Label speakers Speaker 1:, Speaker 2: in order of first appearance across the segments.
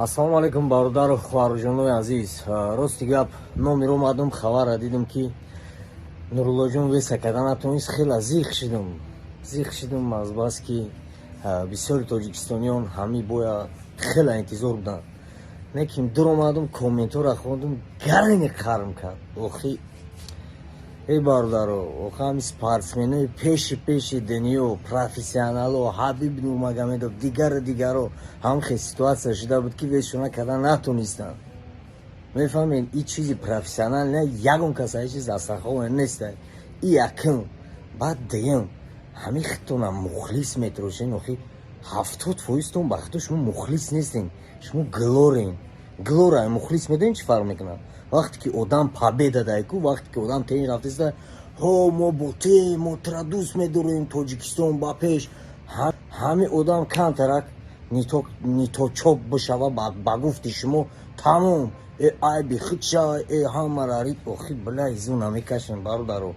Speaker 1: Ассалому алайкум бародару хварҷонои азиз. Рости гап номеро омадам хабара дидам ки Нуруллоҷон веса карда натонист. Хела зиқ шидам азбас ки бисёри тоҷикистониён ҳами боя хела интизор буданд. Лекин дур омадам комментора хондам гарани қарм кард. Охи бародаро охи ҳами спортсменои пеши дунё профессионало Ҳабиб Нурмагомедов дигаро ҳамхе ситуация шуда буд ки весшона карда натонистанд. мефаҳмед ин чизи профессионал не ягон каса чиз астрахове нест. И якум баъд дуюм ҳами хитона мухлис метрошен. охи 70% бахто шумо мухлис нестен, шумо глора мухлис медонед чӣ фарқ мекунад? вақте ки одам победа дайку, вақте ки одам тени рафтеста мо боте мо традус медорем тоҷикистон ба пеш, ҳами одам кантарак нито чоп бишава ба гуфти шумо тамом айби хитша ҳамарарид. охи бля изу намекашем бародаро.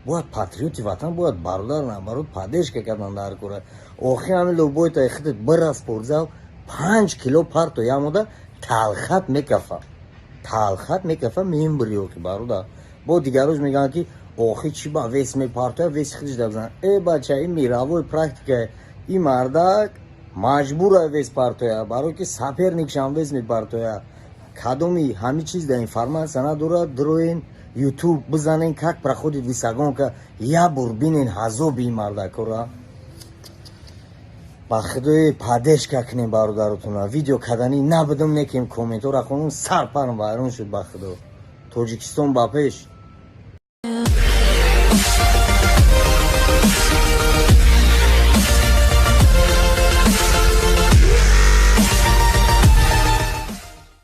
Speaker 1: бояд патриоти ватан бояд бародар наоборот поддержка кардан дар кора. охи ҳами лобоитаи хитат бира спортзал 5 кило парто ямода талхат мекафа мембри. охи бародар бо дигарӯз мегӯянд ки охи чи ба вес мепартоя веси худаш дабзан. Бача ин мировой практика. И мардак маҷбура вес партоя барои ки саперникшам вес мепартоя. кадоми ҳами чиз да информация надорад. дроен ютуб бизанен как проходит висагонка, я бур бинен ҳазоби ин мардакора. ба худои поддержка кунем бародаротуна. видео кадани набудам некем комментора хонум сарпарм вайрон шуд. ба худо тоҷикистон ба пеш.